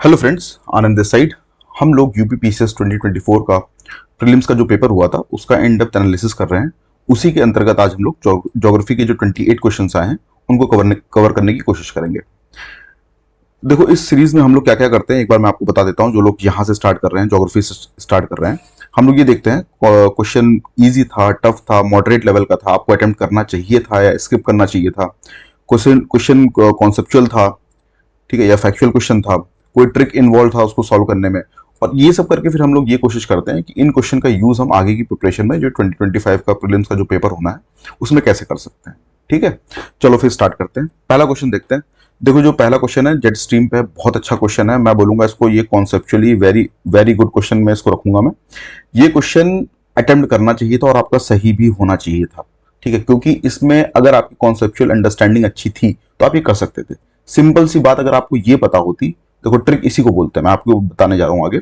Hello friends, Anand this side. हम लोग UPPCS 2024 का प्रीलिम्स का जो पेपर हुआ था उसका इन डेप्थ एनालिसिस कर रहे हैं। उसी के अंतर्गत आज हम लोग ज्योग्राफी के जो 28 क्वेश्चंस आए हैं उनको कवर करने की कोशिश करेंगे। देखो, इस सीरीज में हम लोग क्या क्या करते हैं एक बार मैं आपको बता देता हूँ। जो लोग यहाँ से स्टार्ट कर रहे हैं, ज्योग्राफी से स्टार्ट कर रहे हैं, हम लोग ये देखते हैं क्वेश्चन ईजी था, टफ था, मॉडरेट लेवल का था, आपको अटेम्प्ट करना चाहिए था या स्किप करना चाहिए था, क्वेश्चन कॉन्सेप्चुअल था, ठीक है, या फैक्चुअल क्वेश्चन था, कोई ट्रिक इन्वॉल्व था उसको सॉल्व करने में। और ये सब करके फिर हम लोग ये कोशिश करते हैं कि इन क्वेश्चन का यूज हम आगे की प्रिपरेशन में जो 2025 का प्रीलिम्स का जो पेपर होना है उसमें कैसे कर सकते हैं। ठीक है, चलो फिर स्टार्ट करते हैं। पहला क्वेश्चन देखते हैं। देखो, जो पहला क्वेश्चन है जेट स्ट्रीम पे, बहुत अच्छा क्वेश्चन है। मैं बोलूंगा इसको, ये conceptually very very good question में इसको रखूंगा मैं। ये क्वेश्चन अटेम्प्ट करना चाहिए था और आपका सही भी होना चाहिए था। ठीक है, क्योंकि इसमें अगर आपकी कॉन्सेप्चुअल अंडरस्टैंडिंग अच्छी थी तो आप ये कर सकते थे। सिंपल सी बात, अगर आपको ये पता होती, देखो ट्रिक इसी को बोलते हैं, मैं आपको बताने जा रहा हूं आगे।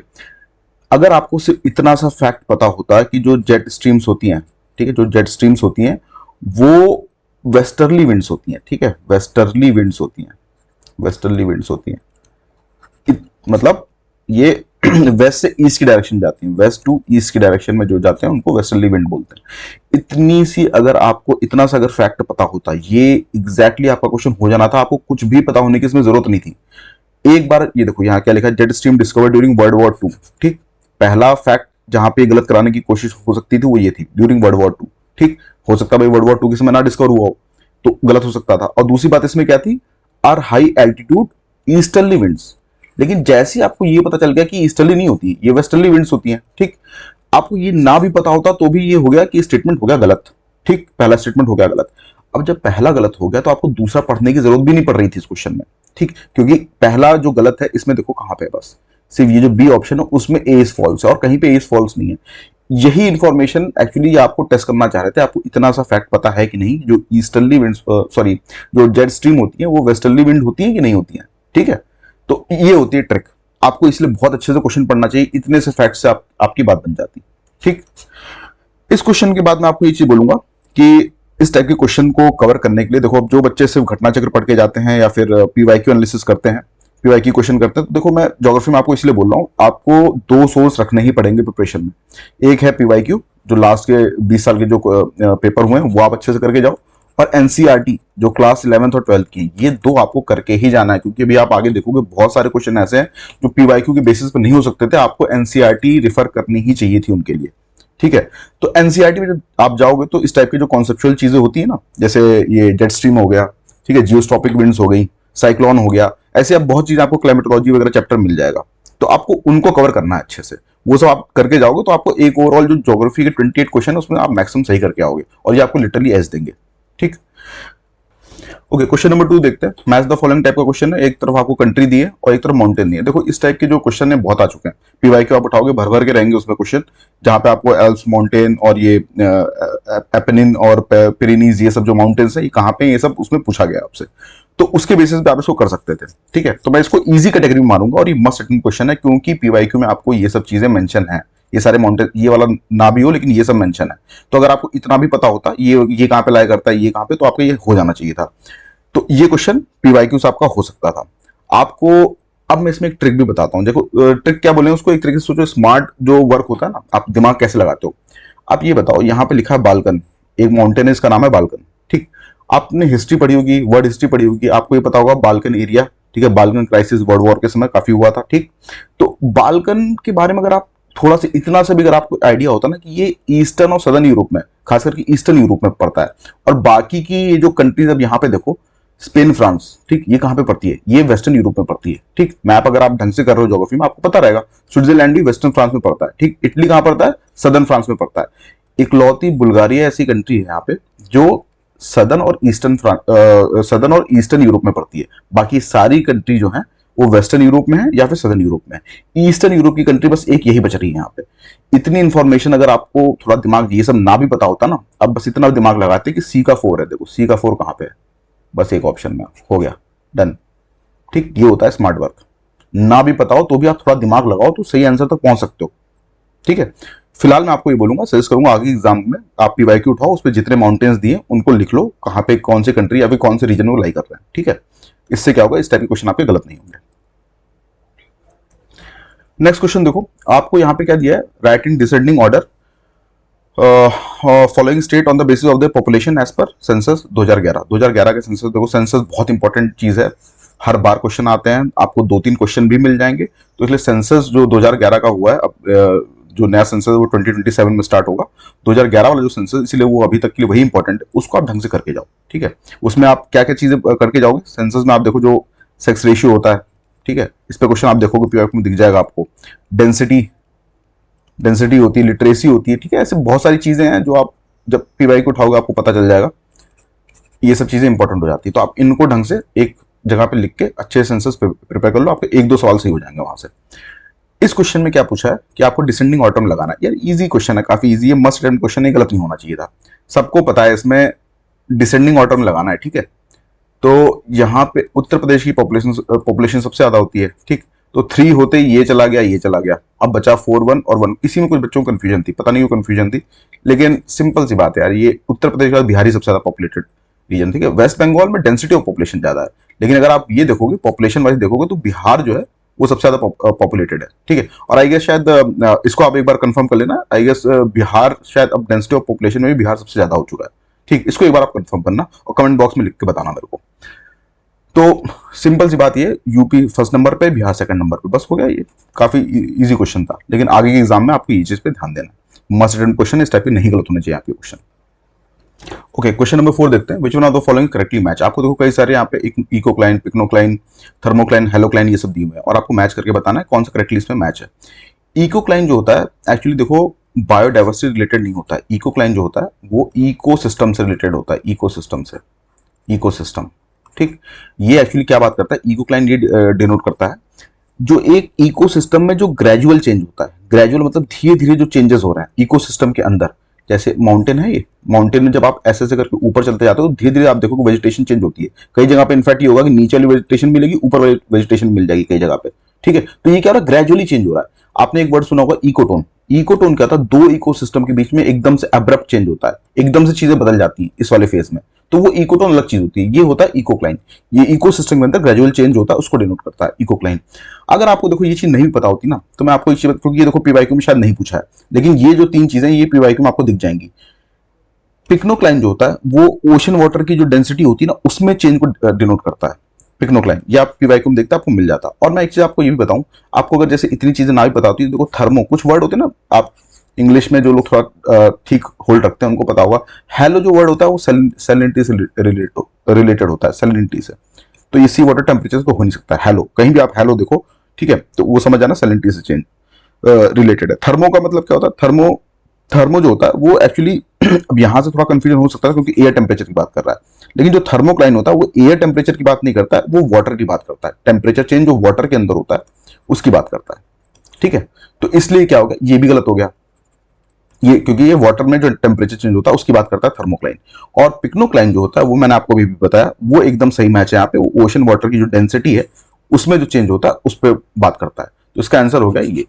अगर आपको सिर्फ इतना सा फैक्ट पता होता है कि जो जेट स्ट्रीम्स होती हैं, ठीक है, जो जेट स्ट्रीम्स होती हैं वो वेस्टर्ली विंड्स होती हैं। ठीक है, वेस्टर्ली विंड्स होती हैं, वेस्टर्ली विंड्स होती हैं। मतलब ये वेस्ट से ईस्ट की डायरेक्शन जाती हैं, वेस्ट टू ईस्ट की डायरेक्शन में जो जाते हैं उनको वेस्टर्ली विंड बोलते हैं। इतनी सी अगर आपको, इतना सा अगर फैक्ट पता होता, ये एग्जैक्टली आपका क्वेश्चन हो जाना था। आपको कुछ भी पता होने की इसमें जरूरत नहीं थी। एक बार ये देखो, यहाँ क्या लिखा है, jet stream discovered during world war 2। ठीक, पहला फैक्ट जहां पे गलत कराने की कोशिश हो सकती थी वो ये थी, ड्यूरिंग वर्ल्ड वॉर 2। ठीक, हो सकता है भाई वर्ल्ड वॉर 2 के समय ना डिस्कवर हुआ हो तो गलत हो सकता था। और दूसरी बात इसमें क्या थी, are high altitude easterly winds. लेकिन जैसे आपको ये पता चल गया कि ईस्टर्ली नहीं होती, ये वेस्टर्ली विंड्स होती हैं। ठीक, आपको ये ना भी पता होता तो भी ये हो गया कि स्टेटमेंट हो गया गलत। ठीक, पहला स्टेटमेंट हो गया गलत। अब जब पहला गलत हो गया तो आपको दूसरा पढ़ने की जरूरत भी नहीं पड़ रही थी इस क्वेश्चन में। ठीक, क्योंकि पहला जो गलत है इसमें देखो कहां पे है, बस सिर्फ ये जो बी ऑप्शन है उसमें ए इज फॉल्स है और कहीं पे ए इज फॉल्स नहीं है। यही इंफॉर्मेशन एक्चुअली आपको टेस्ट करना चाह रहे थे, आपको इतना सा फैक्ट पता है कि नहीं, जो ईस्टर्ली विंड, सॉरी, जो जेट स्ट्रीम होती है वो वेस्टर्ली विंड होती है कि नहीं होती है। ठीक है, तो ये होती है ट्रिक। आपको इसलिए बहुत अच्छे से क्वेश्चन पढ़ना चाहिए, इतने से फैक्ट से आपकी बात बन जाती। ठीक, इस क्वेश्चन के बाद मैं आपको ये चीज बोलूंगा कि इस टाइप के क्वेश्चन को कवर करने के लिए, देखो अब जो बच्चे सिर्फ घटना चक्र पढ़ के जाते हैं या फिर पीवाईक्यू एनालिसिस करते हैं, पीवाईक्यू क्वेश्चन करते हैं, तो देखो मैं ज्योग्राफी में आपको इसलिए बोल रहा हूँ, आपको दो सोर्स रखने ही पड़ेंगे प्रिपरेशन में। एक है पीवाईक्यू, जो लास्ट के 20 साल के जो पेपर हुए हैं वो आप अच्छे से करके जाओ, और एनसीईआरटी जो क्लास 11th और 12th की, ये दो आपको करके ही जाना है। क्योंकि अभी आप आगे देखोगे बहुत सारे क्वेश्चन ऐसे हैं जो पीवाईक्यू के बेसिस पर नहीं हो सकते थे, आपको एनसीईआरटी रिफर करनी ही चाहिए थी उनके लिए। ठीक है, तो एनसीईआरटी में जब आप जाओगे तो इस टाइप की जो कॉन्सेप्चुअल चीजें होती है ना, जैसे ये जेट स्ट्रीम हो गया, ठीक है, जियोस्ट्रॉपिक विंड्स हो गई, साइक्लोन हो गया, ऐसे अब बहुत चीजें आपको, क्लाइमेटोलॉजी वगैरह चैप्टर मिल जाएगा, तो आपको उनको कवर करना है अच्छे से। वो सब आप करके जाओगे तो आपको एक ओवरऑल जो ज्योग्राफी के 28 क्वेश्चन है उसमें आप मैक्सिमम सही करके आओगे और ये आपको लिटरली एज देंगे। ठीक, ओके, क्वेश्चन नंबर 2 देखते हैं। मैच द फॉलोइंग टाइप का क्वेश्चन है, एक तरफ आपको कंट्री दी है और एक तरफ माउंटेन दी है। देखो इस टाइप के जो क्वेश्चन है बहुत आ चुके हैं, पीवाईक्यू आप उठाओगे भर भर के रहेंगे उसमें क्वेश्चन, जहां पे आपको एल्प्स माउंटेन और ये एपेनिन और पिरेनीज, ये सब जो माउंटेन्स है ये कहाँ पे, ये सब उसमें पूछा गया आपसे, तो उसके बेसिस पे आप इसको कर सकते थे। ठीक है, तो मैं इसको इजी कैटेगरी में मानूंगा और ये मस्ट अटेंड क्वेश्चन है, क्योंकि पीवाईक्यू में आपको ये सब चीजें मेंशन है। ये सारे माउंटेन, ये वाला ना भी हो लेकिन ये सब मेंशन है, तो अगर आपको इतना भी पता होता ये कहाँ पे लाया करता है, ये कहाँ पे, तो आपको ये हो जाना चाहिए था। तो ये क्वेश्चन पीवाईक्यू से आपका हो सकता था आपको। अब मैं इसमें एक ट्रिक भी बताता हूं। देखो ट्रिक क्या बोले उसको, एक तरीके से सोचो, स्मार्ट जो वर्क होता है ना, आप दिमाग कैसे लगाते हो। आप ये बताओ, यहाँ पे लिखा है बाल्कन, एक माउंटेन है इसका नाम है बाल्कन। ठीक, आपने हिस्ट्री पढ़ी होगी, वर्ल्ड हिस्ट्री पढ़ी होगी, आपको ये पता होगा बाल्कन एरिया, ठीक है, बाल्कन क्राइसिस वर्ल्ड वॉर के समय काफी हुआ था। ठीक, तो बाल्कन के बारे में अगर आप थोड़ा सा, इतना सा भी अगर आपको आइडिया होता ना कि ये ईस्टर्न और सदर्न यूरोप में, खास करके ईस्टर्न यूरोप में पड़ता है, और बाकी की ये जो कंट्रीज, अब यहाँ पे देखो स्पेन, फ्रांस, ठीक, ये कहां पे पड़ती है, ये वेस्टर्न यूरोप में पड़ती है। ठीक, मैप अगर आप ढंग से कर रहे हो ज्योग्राफी में आपको पता रहेगा, स्विट्जरलैंड भी वेस्टर्न फ्रांस में पड़ता है। ठीक, इटली कहां पड़ता है, सदर्न फ्रांस में पड़ता है। इकलौती बुल्गारिया ऐसी कंट्री है यहाँ पे जो सदर्न और ईस्टर्न यूरोप में पड़ती है। बाकी सारी कंट्री जो है वो वेस्टर्न यूरोप में है या फिर सदर्न यूरोप में है। ईस्टर्न यूरोप की कंट्री बस एक यही बच रही है यहाँ पे। इतनी इंफॉर्मेशन अगर आपको थोड़ा दिमाग, ये सब ना भी पता होता ना, अब बस इतना दिमाग लगाते कि सी का 4 है, देखो सी का 4 कहां पे है, बस एक ऑप्शन में हो गया, डन। ठीक, ये होता है स्मार्ट वर्क। ना भी पता हो तो भी आप थोड़ा दिमाग लगाओ तो सही आंसर तक पहुंच सकते हो। ठीक है, फिलहाल मैं आपको ये बोलूंगा, सजेस्ट करूंगा आगे एग्जाम में आप पीवाईक्यू उठाओ, उस पर जितने माउंटेन्स दिए उनको लिख लो, कहां पे कौन से कंट्री या फिर कौन से रीजन में लाई कर रहे हैं। ठीक है, इससे क्या होगा, इस टाइप के क्वेश्चन आपके गलत नहीं होंगे। नेक्स्ट क्वेश्चन देखो, आपको यहाँ पे क्या दिया है, write in descending order following state on the basis of the population as per census 2011। 2011 के सेंसस, देखो सेंसस बहुत इंपॉर्टेंट चीज है, हर बार क्वेश्चन आते हैं, आपको 2-3 क्वेश्चन भी मिल जाएंगे। तो इसलिए सेंसस जो 2011 का हुआ है, अब जो नया सेंसस वो 2027 में स्टार्ट होगा। 2011 वाला जो सेंसस, इसलिए वो अभी तक के लिए वही इंपॉर्टेंट है, उसको आप ढंग से करके जाओ, ठीक है। उसमें आप क्या क्या चीजें करके जाओगे, सेंसस में आप देखो जो सेक्स रेशियो होता है, ठीक है, इस पे क्वेश्चन आप देखोगे पीआईक्यू में दिख जाएगा आपको। डेंसिटी डेंसिटी होती है, लिटरेसी होती है, ठीक है, ऐसे बहुत सारी चीजें हैं जो आप जब पीवाईक्यू उठाओगे आपको पता चल जाएगा, ये सब चीजें इंपॉर्टेंट हो जाती है। तो आप इनको ढंग से एक जगह पे लिख के अच्छे सेंसस प्रिपेयर कर लो, आपके 1-2 सवाल सही हो जाएंगे वहां से। इस क्वेश्चन में क्या पूछा है कि आपको डिसेंडिंग ऑर्डर में लगाना है। यार इजी क्वेश्चन है, काफी इजी है, मस्ट अटेम्प्ट क्वेश्चन है, गलत नहीं होना चाहिए था। सबको पता है इसमें डिसेंडिंग ऑर्डर में लगाना है, ठीक है। तो यहाँ पे उत्तर प्रदेश की पॉपुलेशन सबसे ज्यादा होती है, ठीक। तो 3 होते ही ये चला गया, ये चला गया, अब बचा 4, 1 और 1। इसी में कुछ बच्चों को कंफ्यूजन थी, पता नहीं वो कंफ्यूजन थी, लेकिन सिंपल सी बात है यार, ये उत्तर प्रदेश के बाद बिहार ही सबसे ज्यादा पॉपुलेटेड रीजन, ठीक है। वेस्ट बंगाल में डेंसिटी ऑफ पॉपुलेशन ज्यादा है, लेकिन अगर आप ये देखोगे पॉपुलेशन वाइज देखोगे तो बिहार जो है वो सबसे ज्यादा पॉपुलेटेड है, ठीक है। और आई गेस शायद इसको आप एक बार कंफर्म कर लेना, आई गेस बिहार शायद अब डेंसिटी ऑफ पॉपुलेशन में भी बिहार सबसे ज्यादा हो चुका है, ठीक। इसको एक बार आप कंफर्म करना और कमेंट बॉक्स में लिख के बताना मेरे को। तो सिंपल सी बात ये, यूपी फर्स्ट नंबर पे, बिहार सेकंड नंबर पे, बस हो गया। ये काफी इजी क्वेश्चन था, लेकिन आगे के एग्जाम में आपको ये चीज पे ध्यान देना, मस्ट अटेम्प्ट क्वेश्चन इस टाइप के नहीं गलत होने चाहिए आपके क्वेश्चन। ओके, क्वेश्चन नंबर 4 देखते हैं, which one of the following correctly match. आपको देखो कई सारे यहाँ पे इकोक्लाइन, पिक्नोक्लाइन, थर्मोक्लाइन, हेलोक्लाइन ये सब दिए हुए हैं और आपको मैच करके बताना है कौन सा करेक्टली इसमें मैच है। इकोक्लाइन जो होता है एक्चुअली देखो बायोडाइवर्सिटी रिलेटेड नहीं होता है, इकोक्लाइन जो होता है वो इकोसिस्टम से रिलेटेड होता है, इकोसिस्टम से, इकोसिस्टम, ठीक। ये एक्चुअली क्या बात करता है, इकोक्लाइन ये डिनोट करता है जो एक इकोसिस्टम में जो ग्रेजुअल चेंज होता है, ग्रेजुअल मतलब धीरे धीरे जो चेंजेस हो रहे हैं इकोसिस्टम के अंदर। जैसे माउंटेन है, ये माउंटेन में जब आप ऐसे ऐसे करके ऊपर चलते जाते हो तो धीरे धीरे आप देखोगे वेजिटेशन चेंज होती है। कई जगह पे इनफैक्ट ये होगा कि नीचे वाली वेजिटेशन मिलेगी, ऊपर वाली वेजिटेशन मिल जाएगी कई जगह पे, ठीक है। तो ये क्या हो रहा है, ग्रेजुअली चेंज हो रहा है। आपने एक वर्ड सुना होगा इकोटोन। इकोटोन क्या था, दो इकोसिस्टम के बीच में एकदम से अब्रप्ट चेंज होता है, एकदम से चीजें बदल जाती हैं इस वाले फेज में, तो वो इकोटोन अलग चीज होती है। ये होता है इकोक्लाइन, ये इकोसिस्टम के अंदर ग्रेजुअल चेंज होता है, उसको डिनोट करता है इकोक्लाइन। अगर आपको देखो ये चीज नहीं पता होती ना, तो मैं आपको एक चीज, क्योंकि ये देखो पीवाईक्यू में शायद नहीं पूछा है, लेकिन ये जो 3 चीजें ये पीवाईक्यू में आपको दिख जाएंगी। पिक्नोक्लाइन जो होता है वो ओशन वाटर की जो डेंसिटी होती है ना उसमें चेंज को डिनोट करता है, पिक्नोक्लाइन। ये आप पीवाईक्यू में देखते हैं आपको मिल जाता है। और मैं एक चीज आपको ये भी बताऊं, आपको अगर जैसे इतनी चीजें ना भी पता होती, देखो थर्मो, कुछ वर्ड होते हैं ना, आप इंग्लिश में जो लोग थोड़ा ठीक होल्ड रखते हैं उनको पता होगा, हेलो जो वर्ड होता है वो सैलिनिटी से रिलेटेड होता है, सैलिनिटी से। तो ये सी वाटर टेम्परेचर को हो नहीं सकता है हेलो, कहीं भी आप हेलो देखो, ठीक है, तो वो समझ जाना सैलिनिटी से चेंज रिलेटेड है। थर्मो का मतलब क्या होता है, थर्मो, थर्मो जो होता है वो एक्चुअली अब यहां से थोड़ा कंफ्यूजन हो सकता है क्योंकि एयर टेम्परेचर की बात कर रहा है, लेकिन जो थर्मोक्लाइन होता है वो एयर टेम्परेचर की बात नहीं करता है, वो वाटर की बात करता है। टेम्परेचर चेंज जो वाटर के अंदर होता है उसकी बात करता है, ठीक है। तो इसलिए क्या हो गया, ये भी गलत हो गया, ये क्योंकि ये वाटर में जो टेम्परेचर चेंज होता है उसकी बात करता है थर्मोक्लाइन। और पिक्नोक्लाइन जो होता है वो मैंने आपको भी बताया, वो एकदम सही मैच है यहाँ पे, वो ओशन वाटर की जो डेंसिटी है उसमें जो चेंज होता है उस पर बात करता है। तो इसका आंसर हो गया ये।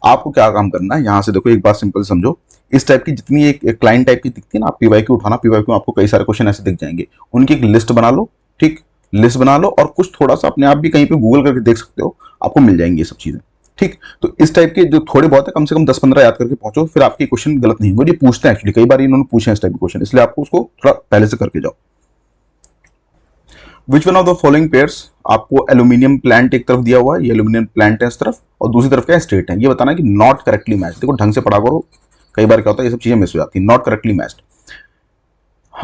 आपको क्या काम करना है, यहां से देखो एक बात सिंपल समझो, इस टाइप की जितनी एक क्लाइंट टाइप की दिखती है ना, आप पीवाईक्यू उठाना, पीवाईक्यू में आपको कई सारे क्वेश्चन ऐसे दिख जाएंगे, उनकी एक लिस्ट बना लो, ठीक, लिस्ट बना लो और कुछ थोड़ा सा अपने आप भी कहीं पे गूगल करके देख सकते हो, आपको मिल जाएंगी ये सब चीजें, ठीक। तो इस टाइप के जो थोड़े बहुत है कम से कम 10-15 याद करके पहुंचो, फिर आपके क्वेश्चन गलत नहीं होंगे। ये पूछते हैं एक्चुअली, कई बार इन्होंने पूछे हैं इस टाइप के क्वेश्चन, इसलिए आपको उसको थोड़ा पहले से करके जाओ। Which one of the following pairs, आपको एल्यूमिनियम प्लांट एक तरफ दिया हुआ है, ये एल्यूमिनियम प्लांट है इस तरफ, और दूसरी तरफ क्या स्टेट है, ये बताना है कि नॉट करेक्टली मैच। देखो ढंग से पढ़ा करो, कई बार क्या होता है ये सब चीजें मिस हो जाती है। नॉट करेक्टली मैच्ड,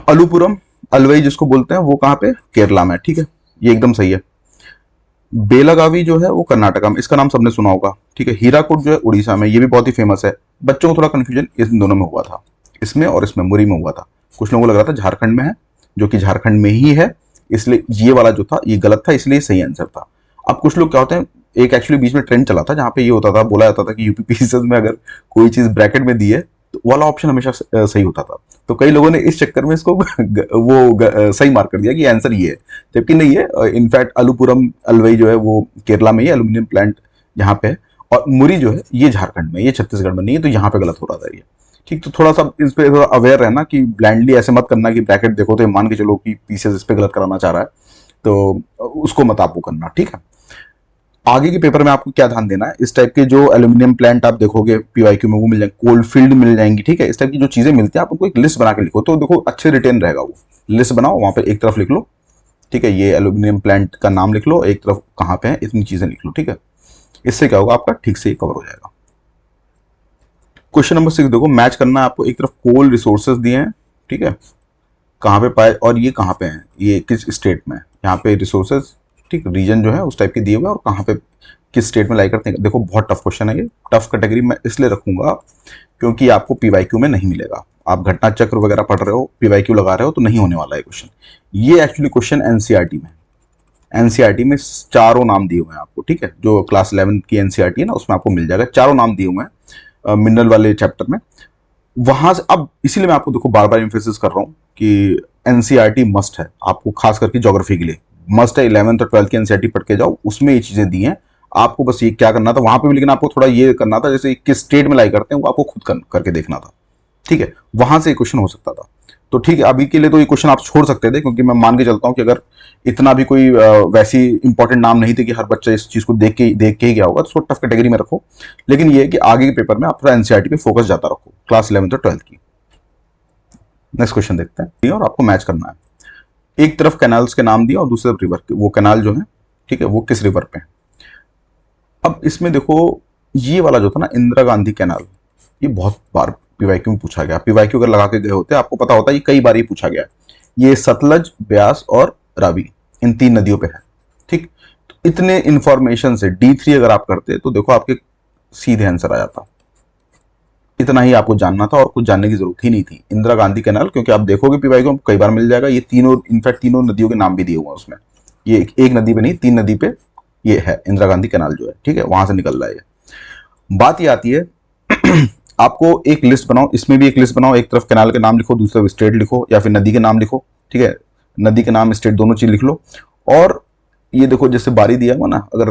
अलुपुरम अलवई जिसको बोलते हैं वो कहाँ पे, केरला में, ठीक है, ये एकदम सही है। बेलागावी जो है वो कर्नाटका में, इसका नाम सबने सुना होगा, ठीक है। हीराकुड जो है उड़ीसा में, ये भी बहुत ही फेमस है। बच्चों को थोड़ा कंफ्यूजन इन दोनों में हुआ था, इसमें और इसमें, मुरी में हुआ था। कुछ लोगों को लग रहा था झारखंड में है, जो कि झारखंड में ही है, इसलिए ये वाला जो था ये गलत था, इसलिए सही आंसर था। अब कुछ लोग क्या होते हैं, एक एक्चुअली बीच में ट्रेंड चला था जहां पे ये होता था, बोला जाता था कि यूपीपीसीएस में अगर कोई चीज ब्रैकेट में दी है तो वाला ऑप्शन हमेशा सही होता था। तो कई लोगों ने इस चक्कर में इसको सही मार्क कर दिया कि आंसर ये है, जबकि नहीं है। इनफैक्ट अलुपुरम अलवई जो है वो केरला में ही एल्यूमिनियम प्लांट यहाँ पे है, और मुरी जो है ये झारखंड में, ये छत्तीसगढ़ में नहीं है, तो यहाँ पे गलत हो रहा था ये, ठीक। तो थोड़ा सा इस पे थोड़ा अवेयर रहना कि ब्लाइंडली ऐसे मत करना कि ब्रैकेट देखो तो मान के चलो कि पीसीएस इस पे गलत कराना चाह रहा है, तो उसको मत आप वो करना, ठीक है। आगे के पेपर में आपको क्या ध्यान देना है, इस टाइप के जो एल्यूमिनियम प्लांट आप देखोगे पीवाईक्यू में वो मिल जाएंगे, कोल्ड फील्ड मिल जाएंगी, ठीक है। इस टाइप की जो चीजें मिलती है आप उनको एक लिस्ट बना के लिखो, तो देखो अच्छे रिटेन रहेगा। वो लिस्ट बनाओ, वहां पर एक तरफ लिख लो, ठीक है, ये एल्यूमिनियम प्लांट का नाम लिख लो, एक तरफ कहाँ पे है, इतनी चीजें लिख लो, ठीक है। इससे क्या होगा, आपका ठीक से कवर हो जाएगा। क्वेश्चन नंबर 6 देखो, मैच करना है आपको। एक तरफ कोल रिसोर्सेज दिए हैं, ठीक है, कहाँ पे पाए और ये कहाँ पे हैं, ये किस स्टेट में है, यहाँ पे रिसोर्सेज, ठीक, रीजन जो है उस टाइप के दिए हुए और कहाँ पे किस स्टेट में लाई करते हैं। देखो बहुत टफ क्वेश्चन है ये, टफ कैटेगरी में इसलिए रखूंगा क्योंकि आपको पीवाईक्यू में नहीं मिलेगा। आप घटना चक्र वगैरह पढ़ रहे हो, पीवाईक्यू लगा रहे हो तो नहीं होने वाला है क्वेश्चन। ये एक्चुअली क्वेश्चन एनसीईआरटी में चारों नाम दिए हुए हैं आपको, ठीक है, जो क्लास 11 की एनसीईआरटी है ना उसमें आपको मिल जाएगा, चारों नाम दिए हुए हैं मिनरल वाले चैप्टर में। वहां से अब इसीलिए मैं आपको देखो बार बार एम्फेसिस कर रहा हूँ कि एनसीईआरटी मस्ट है आपको, खास करके ज्योग्राफी के लिए मस्ट है। 11th और 12th की एनसीईआरटी पढ़ के जाओ, उसमें ये चीजें दी हैं आपको। बस ये क्या करना था वहां पे भी, लेकिन आपको थोड़ा ये करना था, जैसे किस स्टेट में लाई करते हैं वो आपको खुद करके देखना था, ठीक है। वहां से क्वेश्चन हो सकता था, तो ठीक है, अभी के लिए तो ये क्वेश्चन आप छोड़ सकते थे, क्योंकि मैं मान के चलता हूँ कि अगर इतना भी कोई वैसी इंपॉर्टेंट नाम नहीं थे कि हर बच्चा इस चीज को देख के ही गया होगा, तो टफ कैटेगरी में रखो। लेकिन ये है कि आगे के पेपर में आप थोड़ा एनसीईआरटी पे फोकस जाता रखो, क्लास 11th और 12th की। नेक्स्ट क्वेश्चन देखते हैं, और आपको मैच करना है। एक तरफ कैनाल्स के नाम दिया और दूसरी तरफ रिवर, वो कैनाल जो है, ठीक है, वो किस रिवर पे है। अब इसमें देखो ये वाला जो था ना इंदिरा गांधी कैनाल, ये बहुत बार पीवाईक्यू में पूछा गया। पीवाईक्यू अगर लगा के गए होते आपको पता होता, ये कई बार ये पूछा गया है। ये सतलज, ब्यास और रावी, इन 3 नदियों पे है, ठीक। तो इतने इंफॉर्मेशन से D3 अगर आप करते तो देखो आपके सीधे आंसर आ जाता। इतना ही आपको जानना था और कुछ जानने की जरूरत ही नहीं थी। इंदिरा गांधी कैनाल, क्योंकि आप देखोगे पीवाईक्यू कई बार मिल जाएगा, ये तीनों, इनफैक्ट तीनों नदियों के नाम भी दिए हुए हैं उसमें। ये एक नदी पे नहीं, 3 नदी पे ये है इंदिरा गांधी कैनाल जो है, ठीक है, वहां से निकल रहा है ये। बात ये आती है आपको एक लिस्ट बनाओ, इसमें भी एक लिस्ट बनाओ, एक तरफ कैनाल के नाम लिखो, दूसरी तरफ स्टेट लिखो, या फिर नदी के नाम लिखो, ठीक है, नदी के नाम स्टेट दोनों चीज लिख लो। और ये देखो जैसे बारी दिया हुआ ना, अगर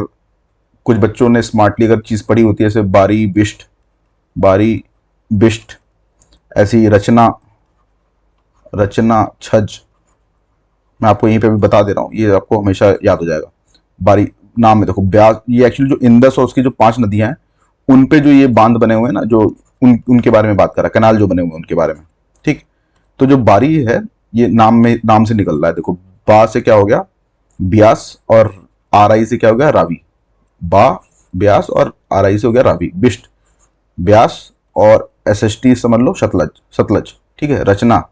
कुछ बच्चों ने स्मार्टली अगर चीज पढ़ी होती है, जैसे बारी बिष्ट, ऐसी रचना छज, मैं आपको यहीं पे भी बता दे रहा हूँ, ये आपको हमेशा याद हो जाएगा। बारी नाम में देखो ब्यास, ये एक्चुअली जो इंदस और उसकी जो 5 नदियां हैं उन पे जो ये बांध बने हुए हैं ना, जो उनके बारे में बात कर रहा है, कैनाल जो बने हुए हैं उनके बारे में, ठीक। तो जो बारी है ये नाम से निकल रहा है। देखो बा से क्या हो गया ब्यास, और RI से क्या हो गया रावी। बा ब्यास और RI से हो गया रावी। बिष्ट ब्यास और SHT समझ लो सतलज, ठीक है। रचना,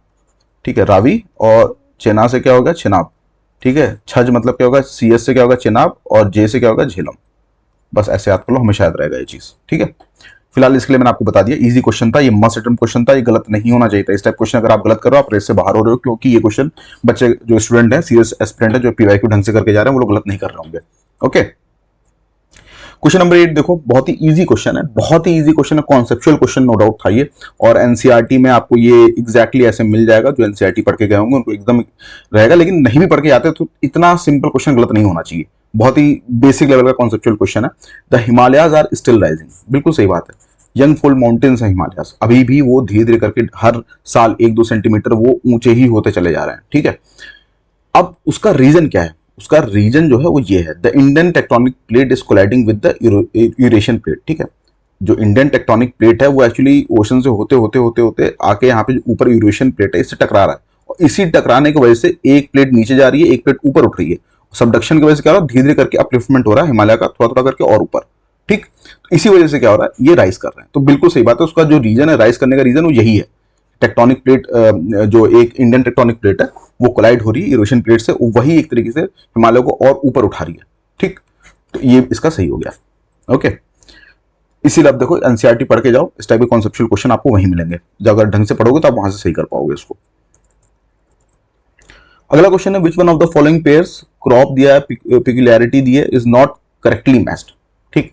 ठीक है, रावी, और चेना से क्या होगा चेनाब, ठीक है। छज मतलब क्या होगा CS से क्या होगा चेनाब, और J से क्या होगा झेलम। बस ऐसे याद कर लो, हमेशा याद रहेगा ये चीज, ठीक है। फिलहाल इसके लिए मैंने आपको बता दिया, इजी क्वेश्चन था ये, मस्ट अटेम्प्ट क्वेश्चन था, ये गलत नहीं होना चाहिए था। इस टाइप क्वेश्चन अगर आप गलत कर रहे हो आप रेस से बाहर हो रहे हो, क्योंकि ये क्वेश्चन बच्चे जो स्टूडेंट है, सीरियस एस्पिरेंट है, जो पीवाईक्यू ढंग से करके जा रहे हैं, वो लोग गलत नहीं कर रहे होंगे। ओके, क्वेश्चन नंबर 8 देखो, बहुत ही इजी क्वेश्चन है, बहुत ही इजी क्वेश्चन है, कॉन्सेप्चुअल क्वेश्चन नो डाउट था ये। और एनसीईआरटी में आपको ये एग्जैक्टली ऐसे मिल जाएगा, जो एनसीईआरटी पढ़ के गए होंगे उनको एकदम रहेगा, लेकिन नहीं भी पढ़ के आते तो इतना सिंपल क्वेश्चन गलत नहीं होना चाहिए। बहुत ही बेसिक लेवल का कॉन्सेप्चुअल क्वेश्चन है। The Himalayas are still rising, बिल्कुल सही बात है। यंग फोल्ड माउंटेन्स है हिमालयाज, अभी भी वो धीरे धीरे करके हर साल 1-2 सेंटीमीटर वो ऊंचे ही होते चले जा रहे हैं, ठीक है। अब उसका रीजन क्या है, उसका रीजन जो है वो ये है, the Indian tectonic plate is colliding with the Eurasian plate, ठीक है। जो इंडियन टेक्टोनिक प्लेट है वो एक्चुअली ओशन से होते होते होते होते आके यहाँ पे जो ऊपर यूरेशियन प्लेट है इससे टकरा रहा है, और इसी टकराने की वजह से एक प्लेट नीचे जा रही है, एक प्लेट ऊपर उठ रही है। सबडक्शन की वजह से क्या हो रहा है, धीरे धीरे करके अपलिफ्टमेंट हो रहा है हिमालय का, थोड़ा थोड़ा करके और ऊपर, ठीक। तो इसी वजह से क्या हो रहा है, ये राइज कर रहे हैं। तो बिल्कुल सही बात है, उसका जो रीजन है राइज करने का रीजन वो यही है। टेक्टोनिक प्लेट, जो एक इंडियन टेक्टोनिक प्लेट है वो कोलाइड हो रही है यूरेशियन प्लेट से, वही एक तरीके से हिमालय को और ऊपर उठा रही है, ठीक। तो ये इसका सही हो गया, ओके। इसीलिए आप देखो एनसीईआरटी पढ़ के जाओ, इस टाइप के कॉन्सेप्चुअल क्वेश्चन आपको वहीं मिलेंगे, जब अगर ढंग से पढ़ोगे तो आप वहां से सही कर पाओगे इसको। अगला क्वेश्चन है, which one of the following pairs, crop दिया है, पिक्युलियरिटी दी है, इज नॉट करेक्टली मैच्ड, ठीक।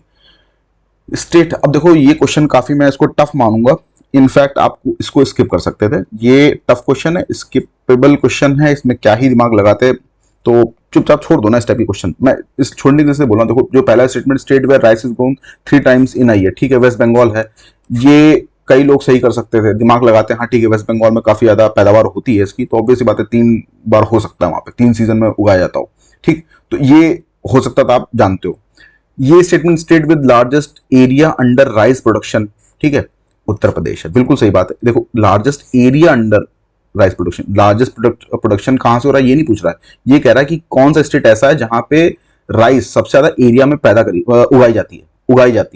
स्टेट, अब देखो ये क्वेश्चन काफी मैं इसको टफ मानूंगा, इनफैक्ट आप इसको स्किप कर सकते थे। ये टफ क्वेश्चन है, स्किपेबल क्वेश्चन है, इसमें क्या ही दिमाग लगाते, तो चुपचाप छोड़ दो ना इस टाइप के क्वेश्चन। मैं इस छोड़ने के लिए बोल रहा हूं, देखो जो पहला statement, state where rice is grown 3 times in आई है, ठीक है, वेस्ट बंगाल है, ये कई लोग सही कर सकते थे, दिमाग लगाते हैं, हाँ ठीक है वेस्ट बंगाल में काफी ज्यादा पैदावार होती है इसकी, तो ऑब्वियस बात है 3 बार हो सकता है, वहां पे 3 सीजन में उगाया जाता हो, ठीक। तो ये हो सकता था, आप जानते हो। ये statement state with largest area under rice production, ठीक है, उत्तर प्रदेश है। बिल्कुल सही बात है। देखो largest area under rice production, largest production कहां से हो रहा है ये नहीं पूछ रहा है, ये कह रहा है कि कौन सा स्टेट ऐसा है जहां पे राइस सबसे ज्यादा एरिया में पैदा करी उगाई जाती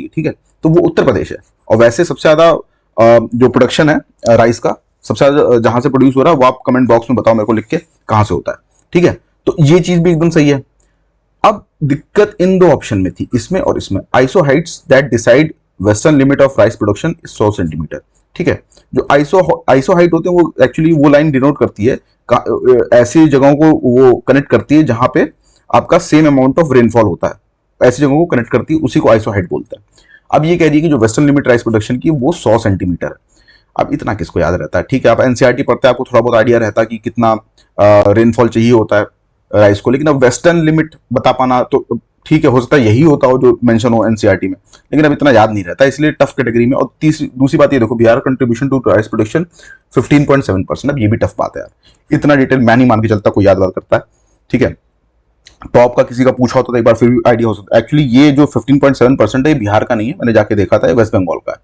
है, ठीक है, तो वो उत्तर प्रदेश है। और वैसे सबसे ज्यादा जो प्रोडक्शन है राइस का सबसे ज्यादा जहां से प्रोड्यूस हो रहा है वो आप कमेंट बॉक्स में बताओ मेरे को लिख के कहां से होता है, ठीक है। तो ये चीज भी एकदम सही है। अब दिक्कत इन दो ऑप्शन में थी, इसमें और इसमें। Iso Heights that decide western limit of rice production is 100 centimetre, ठीक है। जो आइसो हाइट होते हैं वो एक्चुअली वो लाइन डिनोट करती है ऐसी जगहों को वो कनेक्ट करती है जहां पे आपका सेम अमाउंट ऑफ रेनफॉल होता है, ऐसी जगहों को कनेक्ट करती है, उसी को आइसो हाइट बोलते हैं। अब ये कह रही है कि जो वेस्टर्न लिमिट राइस प्रोडक्शन की वो 100 सेंटीमीटर है। अब इतना किसको याद रहता है, ठीक है, आप एनसीईआरटी पढ़ते हैं आपको थोड़ा बहुत आइडिया रहता है कि कितना रेनफॉल चाहिए होता है राइस को, लेकिन अब वेस्टर्न लिमिट बता पाना तो ठीक है, हो सकता है यही होता हो जो मेंशन हो एनसीईआरटी में, लेकिन अब इतना याद नहीं रहता, इसलिए टफ कैटेगरी में। और दूसरी बात ये देखो, Bihar contribution to rice production 15.7%। अब ये भी टफ बात है यार, इतना डिटेल मैं नहीं मान के चलता कोई याद वाद करता है, ठीक है। टॉप का किसी का पूछा होता तो एक बार फिर भी आइडिया हो सकता है। एक्चुअली ये जो 15.7% है ये बिहार का नहीं है, मैंने जाके देखा था, ये वेस्ट बंगाल का है,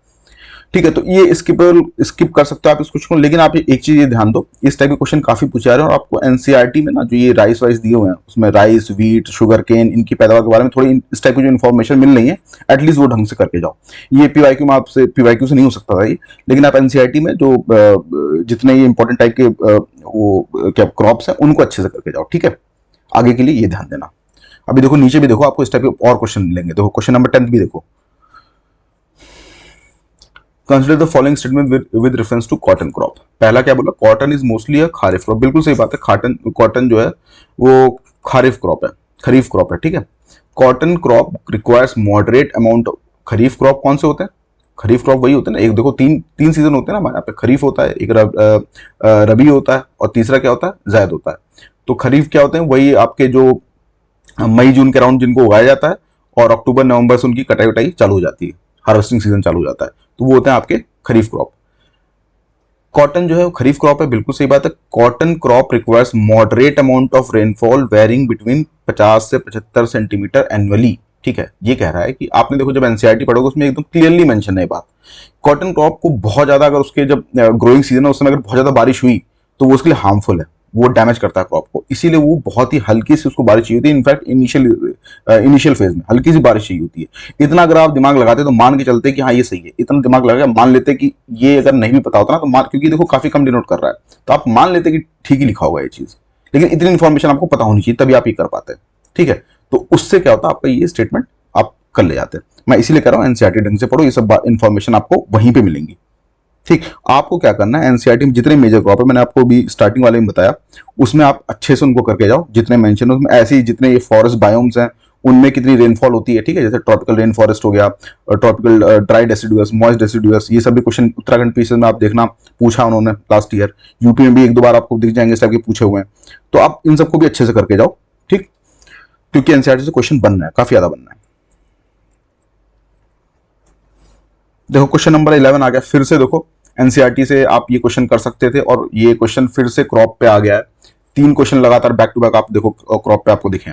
ठीक है। तो ये स्किप कर सकते हो आप इस क्वेश्चन को, लेकिन आप एक चीज ये ध्यान दो, इस टाइप के क्वेश्चन काफी पूछे जा रहे हैं, और आपको एनसीईआरटी में ना जो ये राइस वाइस दिए हुए हैं उसमें राइस, व्हीट, शुगर केन, इनकी पैदावार के बारे में थोड़ी इस टाइप की जो इन्फॉर्मेशन मिल रही है, एटलीस्ट वो ढंग से करके जाओ। ये पीवाईक्यू में आपसे पीवाईक्यू से नहीं हो सकता था ये, लेकिन आप एनसीईआरटी में जो जितने ये इंपॉर्टेंट टाइप के वो क्या क्रॉप्स हैं उनको अच्छे से करके जाओ, ठीक है। आगे के लिए ये ध्यान देना। अभी देखो नीचे भी देखो, आपको इस टाइप के और क्वेश्चन मिलेंगे। देखो क्वेश्चन नंबर 10 भी देखो, consider the following statement with reference to cotton crop. पहला क्या बोला, cotton is mostly a kharif crop. बिल्कुल सही बात है, कॉटन जो है वो खरीफ क्रॉप है, ठीक है। Cotton crop requires moderate amount. Kharif crop कौन से होते हैं, खरीफ क्रॉप वही होते हैं ना, एक देखो तीन सीजन होते हैं ना हमारे यहाँ पे, खरीफ होता है, एक रबी होता है, और तीसरा क्या होता है, जायद होता है। तो खरीफ क्या होते हैं, वही आपके जो मई जून के अराउंड जिनको उगाया जाता है, और अक्टूबर नवंबर से उनकी कटाई वटाई चालू हो जाती है, हार्वेस्टिंग सीजन चालू हो जाता है, तो वो होते हैं आपके खरीफ क्रॉप। कॉटन जो है वो खरीफ क्रॉप है, बिल्कुल सही बात है। Cotton crop requires moderate amount of rainfall varying between 50 से 75 सेंटीमीटर एनुअली, ठीक है। ये कह रहा है कि आपने देखो जब एनसीईआरटी पढ़ोगे उसमें एकदम क्लियरली मेंशन है बात, कॉटन क्रॉप को बहुत ज्यादा अगर उसके जब ग्रोइंग सीजन है उस समय अगर बहुत ज्यादा बारिश हुई तो वो उसके लिए हार्मफुल है, वो डैमेज करता है क्रॉप को, इसीलिए वो बहुत ही हल्की सी उसको बारिश चाहिए होती है। इनफैक्ट इनिशियल फेज में हल्की सी बारिश चाहिए होती है। इतना अगर आप दिमाग लगाते तो मान के चलते कि हाँ ये सही है, इतना दिमाग लगा मान लेते कि ये अगर नहीं भी पता होता ना तो मान, क्योंकि देखो काफी कम डिनोट कर रहा है, तो आप मान लेते कि ठीक ही लिखा होगा ये चीज, लेकिन इतनी इन्फॉर्मेशन आपको पता होनी चाहिए तभी आप ये कर पाते हैं, ठीक है। तो उससे क्या होता है, आपका ये स्टेटमेंट आप कर ले जाते हैं। मैं इसीलिए कह रहा हूँ एनसीईआरटी ढंग से पढ़ो, ये सब इन्फॉर्मेशन आपको वहीं पे मिलेंगी, ठीक। आपको क्या करना है, एनसीईआरटी में जितने मेजर क्रॉप है मैंने आपको भी स्टार्टिंग वाले में बताया, उसमें आप अच्छे से उनको करके जाओ, जितने मेंशन है उसमें। ऐसे ही जितने ये फॉरेस्ट बायोम्स हैं उनमें कितनी रेनफॉल होती है, ठीक है, जैसे ट्रॉपिकल रेन फॉरेस्ट हो गया, tropical dry deciduous, moist deciduous, ये सभी क्वेश्चन उत्तराखंड पीसेज में आप देखना पूछा उन्होंने लास्ट ईयर। यूपी में भी एक दो बार आपको दिख जाएंगे इस टाइप के पूछे हुए हैं, तो आप इन सबको भी अच्छे से करके जाओ, ठीक, क्योंकि एनसीईआरटी से क्वेश्चन बनना है, काफी ज्यादा बनना है। देखो क्वेश्चन नंबर 11 आ गया, फिर से देखो एनसीईआरटी से आप ये क्वेश्चन कर सकते थे, और ये क्वेश्चन फिर से क्रॉप पे आ गया है। 3 क्वेश्चन लगातार बैक टू बैक आप देखो क्रॉप पे आपको दिखे।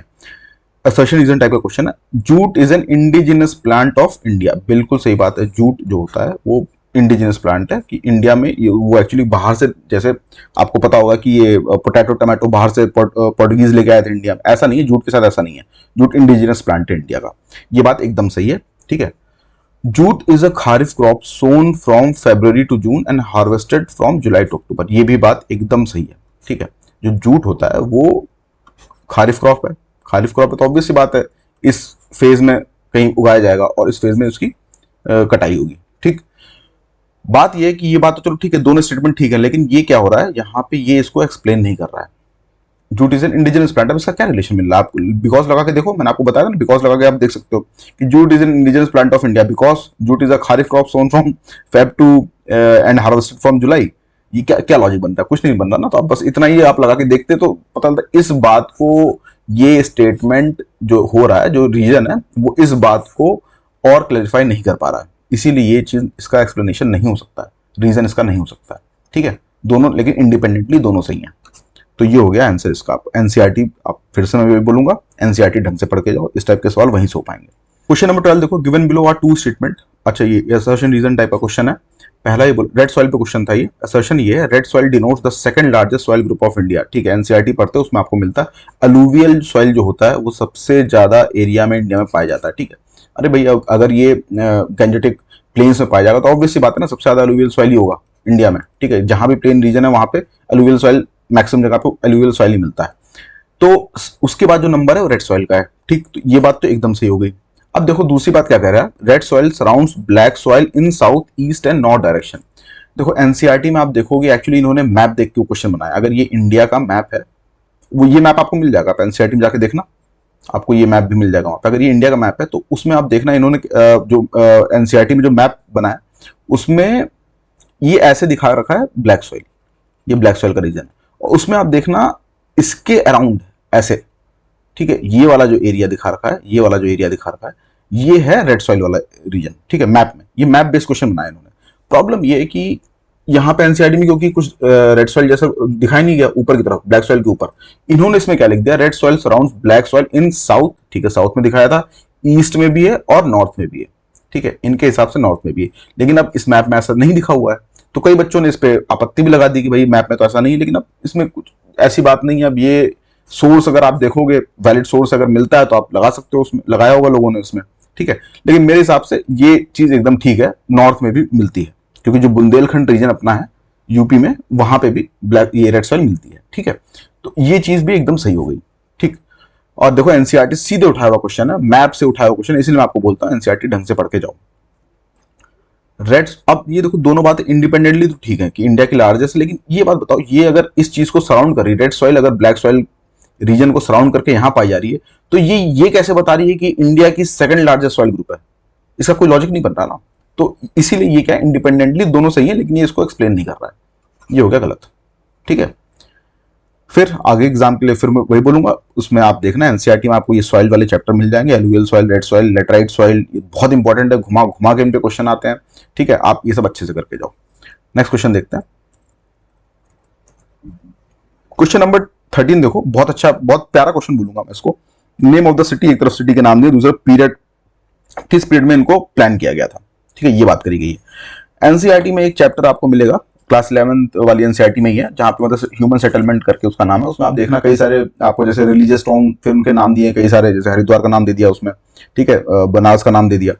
असर्शन रीजन टाइप का क्वेश्चन है, jute is an indigenous plant of India. बिल्कुल सही बात है, जूट जो होता है वो इंडिजिनस प्लांट है, कि इंडिया में वो एक्चुअली बाहर से, जैसे आपको पता होगा कि ये पोटैटो टमाटो बाहर से पोर्टुगीज लेके आए थे इंडिया में, ऐसा नहीं है, जूट के साथ ऐसा नहीं है, जूट इंडिजिनस प्लांट है इंडिया का, ये बात एकदम सही है, ठीक है। Jute is a kharif crop sown from February to June and harvested from July to October. ये भी बात एकदम सही है, ठीक है। जो जूट होता है वो खारिफ क्रॉप है, खारिफ क्रॉप है तो ऑब्वियस सी बात है इस फेज में कहीं उगाया जाएगा और इस फेज में उसकी कटाई होगी, ठीक। बात ये है कि ये बात तो चलो ठीक है, दोनों स्टेटमेंट ठीक है, लेकिन ये क्या हो रहा है यहाँ पे, ये इसको एक्सप्लेन नहीं कर रहा है। Jute is an indigenous plant, अब इसका क्या रिलेशन मिल रहा है, आप बिकॉज लगा के देखो, मैंने आपको बताया ना, बिकॉज लगा के आप देख सकते हो कि jute is an indigenous plant of India because jute is a kharif crop sown from Feb to and harvested from July. ये क्या क्या लॉजिक बनता है, कुछ नहीं बन रहा ना, तो आप बस इतना ही आप लगा के देखते तो पता चलता। इस बात को, ये स्टेटमेंट जो हो रहा है, जो रीजन है, वो इस बात को और क्लैरिफाई नहीं कर पा रहा है, इसीलिए ये चीज, इसका एक्सप्लेनेशन नहीं हो सकता है, रीजन इसका नहीं हो सकता है, ठीक है। दोनों लेकिन इंडिपेंडेंटली दोनों सही हैं। तो ये हो गया आंसर इसका। एनसीईआरटी, आप फिर से मैं भी बोलूंगा, एनसीईआरटी ढंग से पढ़ के जाओ, इस टाइप के सवाल वहीं से हो पाएंगे। क्वेश्चन नंबर 12 देखो, given below are two statement. अच्छा, ये असर्शन रीजन टाइप का क्वेश्चन है। पहला ये रेड सॉइल पे क्वेश्चन था, ये असर्शन ये है, red soil denotes the second largest soil group of India. ठीक है, एनसीईआरटी पढ़ते हैं उसमें आपको मिलता है। अलूवियल सॉइल जो होता है वो सबसे ज्यादा एरिया में इंडिया में पाया जाता है। ठीक है, अरे भाई अगर ये गंजेटिक प्लेन्स में पाया जाएगा तो ऑब्वियस सी बात है ना, सबसे ज्यादा अलूवियल सॉइल ही होगा इंडिया में। ठीक है, जहां भी प्लेन रीजन है वहां पे अलूवियल सॉइल, मैक्सिमम जगह पे अलूवियल सॉइल ही मिलता है। तो उसके बाद जो नंबर है वो रेड सॉइल का है। ठीक, तो ये बात तो एकदम सही हो गई। अब देखो दूसरी बात क्या कह रहा है, red soil surrounds black soil in south east and north direction. देखो एनसीईआरटी में आप देखोगे एक्चुअली इन्होंने मैप देख के क्वेश्चन बनाया। अगर ये इंडिया का मैप है, वो ये मैप आपको मिल जाएगा, आप एनसीईआरटी में जाके देखना, आपको ये मैप भी मिल जाएगा वहां पे। अगर ये इंडिया का मैप है तो उसमें आप देखना इन्होंने जो एनसीईआरटी में जो मैप बनाया उसमें ये ऐसे दिखा रखा है ब्लैक सॉइल, ये ब्लैक सॉइल का रीजन है। और उसमें आप देखना इसके अराउंड ऐसे, ठीक है, ये वाला जो एरिया दिखा रखा है, ये वाला जो एरिया दिखा रखा है, ये है रेड सॉइल वाला रीजन। ठीक है, मैप में ये मैप बेस्ड क्वेश्चन बनाया इन्होंने। प्रॉब्लम ये है कि यहाँ पे एनसीईआरटी में क्योंकि कुछ रेड सॉइल जैसा दिखाई नहीं गया ऊपर की तरफ ब्लैक सॉइल के ऊपर, इन्होंने इसमें क्या लिख दिया, red soil surrounds black soil in south. ठीक है, साउथ में दिखाया था, ईस्ट में भी है और नॉर्थ में भी है। ठीक है, इनके हिसाब से नॉर्थ में भी है, लेकिन अब इस मैप में ऐसा नहीं दिखा हुआ है। तो कई बच्चों ने इस पे आपत्ति भी लगा दी कि भाई मैप में तो ऐसा नहीं है, लेकिन अब इसमें कुछ ऐसी बात नहीं है। अब ये सोर्स अगर आप देखोगे, वैलिड सोर्स अगर मिलता है तो आप लगा सकते हो, उसमें लगाया होगा लोगों ने उसमें। ठीक है, लेकिन मेरे हिसाब से ये चीज एकदम ठीक है, नॉर्थ में भी मिलती है, क्योंकि जो बुंदेलखंड रीजन अपना है यूपी में, वहां पे भी ब्लैक ये रेड सॉइल मिलती है। ठीक है, तो ये चीज भी एकदम सही हो गई। ठीक, और देखो एनसीईआरटी सीधे उठाया हुआ क्वेश्चन है, मैप से उठाया हुआ क्वेश्चन, इसलिए मैं आपको बोलता हूँ एनसीईआरटी ढंग से पढ़ के जाओ। रेड, अब ये देखो दोनों बातें इंडिपेंडेंटली तो ठीक है कि इंडिया की लार्जेस्ट, लेकिन ये बात बताओ, ये अगर इस चीज को सराउंड कर रही है रेड सॉइल, अगर ब्लैक सॉइल रीजन को सराउंड करके यहां पाई जा रही है, तो ये कैसे बता रही है कि इंडिया की सेकंड लार्जेस्ट सॉइल ग्रुप है? इसका कोई लॉजिक नहीं बन रहा ना। तो इसीलिए ये क्या, इंडिपेंडेंटली दोनों सही है, लेकिन ये इसको एक्सप्लेन नहीं कर रहा है, ये हो गया गलत। ठीक है, फिर आगे एग्जाम के लिए फिर मैं वही बोलूंगा, उसमें आप देखना एनसीईआरटी में आपको ये सॉइल वाले चैप्टर मिल जाएंगे, alluvial soil, red soil, laterite soil, ये बहुत इंपॉर्टेंट है, घुमा घुमा के इन पे क्वेश्चन आते हैं। ठीक है, आप ये सब अच्छे से करके जाओ। नेक्स्ट क्वेश्चन देखते हैं, क्वेश्चन नंबर 13 देखो, बहुत अच्छा, बहुत प्यारा क्वेश्चन बोलूंगा मैं इसको। नेम ऑफ द सिटी, एक तरफ सिटी के नाम दिए, दूसरा पीरियड, किस पीरियड में इनको प्लान किया गया था। ठीक है, ये बात करी गई है। एनसीईआरटी में एक चैप्टर आपको मिलेगा, क्लास 11 वाली एनसीईआरटी में ही है, जहां पे मतलब ह्यूमन सेटलमेंट करके उसका नाम है। उसमें आप देखना कई सारे आपको जैसे रिलीजियस टाउन फिल्म के नाम दिए कई सारे, जैसे हरिद्वार का नाम दे दिया उसमें, ठीक है, बनारस का नाम दे दिया।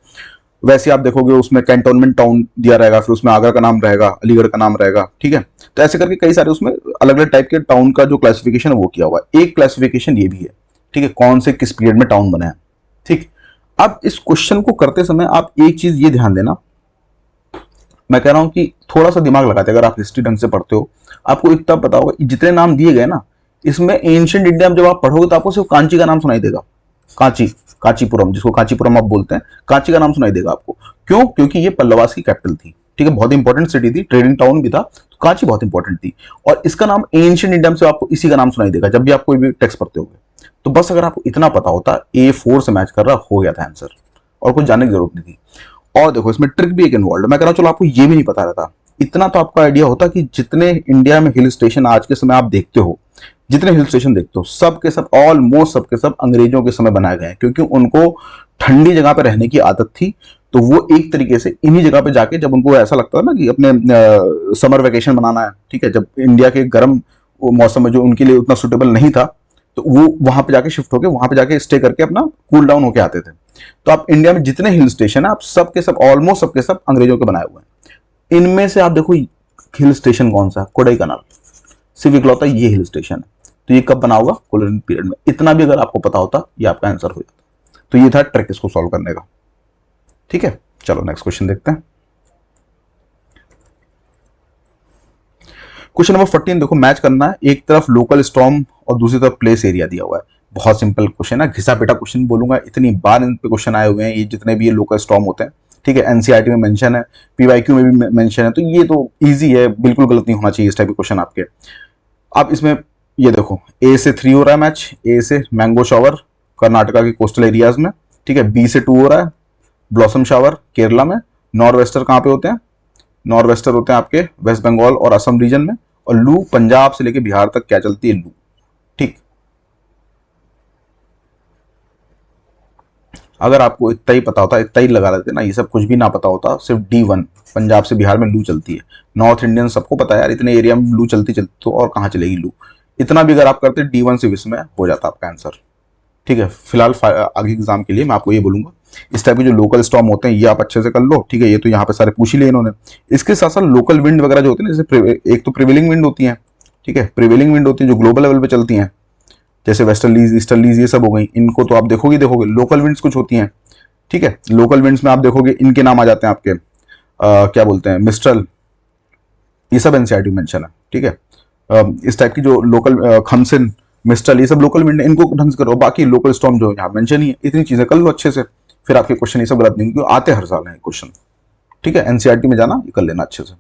वैसे आप देखोगे उसमें कैंटोनमेंट टाउन दिया रहेगा, फिर उसमें आगरा का नाम रहेगा, अलीगढ़ का नाम रहेगा। ठीक है, तो ऐसे करके कई सारे उसमें अलग अलग टाइप के टाउन का जो क्लासिफिकेशन है वो किया हुआ है। एक क्लासिफिकेशन ये भी है, ठीक है, कौन से किस पीरियड में टाउन बने हैं। ठीक, अब इस क्वेश्चन को करते समय आप एक चीज ये ध्यान देना, मैं कह रहा हूं कि थोड़ा सा दिमाग लगाते, अगर आप हिस्ट्री ढंग से पढ़ते हो, आपको एक तब पता होगा जितने नाम दिए गए ना, इसमें एंशिएंट इंडिया में जब आप पढ़ोगे तो आपको सिर्फ कांची का नाम सुनाई देगा। कांची, कांचीपुरम, जिसको कांचीपुरम आप बोलते हैं, कांची का नाम सुनाई देगा आपको। क्यों? क्योंकि ये पल्लवास की कैपिटल थी। ठीक है, बहुत इंपॉर्टेंट सिटी थी, ट्रेडिंग टाउन भी था, तो कांची बहुत इंपॉर्टेंट थी। और इसका नाम एंशिएंट इंडिया में से आपको इसी का नाम सुनाई देगा जब भी आप कोई भी टेक्स्ट पढ़ते होगे। तो बस अगर आपको इतना पता होता, A4 से मैच कर रहा, हो गया था आंसर, और कुछ जानने की जरूरत नहीं थी। और देखो इसमें ट्रिक भी एक इन्वॉल्व, मैं कह रहा हूं चलो आपको ये भी नहीं पता रहता, इतना तो आपका आइडिया होता कि जितने इंडिया में हिल स्टेशन आज के समय आप देखते हो, जितने हिल स्टेशन देखते हो, सब के सब, ऑलमोस्ट सब के सब अंग्रेजों के समय बनाए गए हैं, क्योंकि उनको ठंडी जगह पे रहने की आदत थी। तो वो एक तरीके से इन्हीं जगह पे जाके, जब उनको ऐसा लगता है ना कि अपने समर वेकेशन मनाना है, ठीक है, जब इंडिया के गर्म मौसम में जो उनके लिए उतना सुटेबल नहीं था, तो वो वहां पे जाके शिफ्ट होके, वहां पे जाके स्टे करके अपना कूल डाउन होके आते थे। तो आप इंडिया में जितने हिल स्टेशन है, आप सब के सब, ऑलमोस्ट सब के सब अंग्रेजों के बनाए हुए हैं। इनमें से आप देखो हिल स्टेशन कौन सा है, कोडाईकनाल, सिर्फ इकलौता ये हिल स्टेशन है। तो ये कब बना होगा? कॉलोनियल पीरियड में। इतना भी अगर आपको पता होता, ये आपका आंसर हो जाता। तो ये था ट्रिक इसको सॉल्व करने का। ठीक है, चलो नेक्स्ट क्वेश्चन देखते हैं। क्वेश्चन नंबर 14 देखो, मैच करना है, एक तरफ लोकल स्टॉर्म और दूसरी तरफ प्लेस एरिया दिया हुआ है। बहुत सिंपल क्वेश्चन है, घिसा पेटा क्वेश्चन बोलूंगा, इतनी बार इन पे क्वेश्चन आए हुए हैं, ये जितने भी ये लोकल स्टॉर्म होते हैं। ठीक है, एनसीईआरटी में मेंशन है, पीवाईक्यू में भी मेंशन है, तो ये तो इजी है, बिल्कुल गलत नहीं होना चाहिए इस टाइप के क्वेश्चन आपके। आप इसमें ये देखो, ए से 3 हो रहा है मैच, ए से मैंगो शावर कर्नाटका के कोस्टल एरियाज में, ठीक है, बी से 2 हो रहा है ब्लॉसम शावर केरला में, नॉर्थ वेस्टर कहाँ पे होते हैं? नॉर्थ वेस्टर होते हैं आपके वेस्ट बंगाल और असम रीजन में, और लू पंजाब से लेके बिहार तक क्या चलती है? लू। ठीक, अगर आपको इतना ही पता होता, इतना ही लगा लेते ना, ये सब कुछ भी ना पता होता, सिर्फ D1 पंजाब से बिहार में लू चलती है, नॉर्थ इंडियन सबको पता है यार, इतने एरिया में लू चलती चलती तो और कहाँ चलेगी लू, इतना भी अगर आप करते D1 से 20 में हो जाता आपका आंसर। ठीक है, फिलहाल आगे एग्जाम के लिए मैं आपको ये बोलूंगा, इस टाइप के जो लोकल स्टॉर्म होते हैं ये आप अच्छे से कर लो। ठीक है, ये तो यहाँ पे सारे पूछ ही लिए इन्होंने। इसके साथ साथ लोकल विंड वगैरह जो होती है ना, जैसे एक तो प्रिवेलिंग विंड होती है, ठीक है, प्रिवेलिंग विंड होती है जो ग्लोबल लेवल पे चलती हैं, जैसे वेस्टर्लीज ईस्टर्लीज ये सब हो गई, इनको तो आप देखोगे देखोगे। लोकल विंड्स कुछ होती हैं, ठीक है, लोकल विंड्स में आप देखोगे इनके नाम आ जाते हैं आपके क्या बोलते हैं, मिस्ट्रल, ये सब एनसीईआरटी मेंशन है। ठीक है, इस टाइप की जो लोकल खमसिन, मिस्ट्रल, ये सब लोकल विंड, इनको ढंग से करो। बाकी लोकल स्टॉर्म जो यहाँ मेंशन ही है, इतनी चीजें कर लो अच्छे से, फिर आपके क्वेश्चन ये सब गलत नहीं, क्योंकि आते हर साल हैं क्वेश्चन। ठीक है, एनसीईआरटी में जाना, ये कर लेना अच्छे से।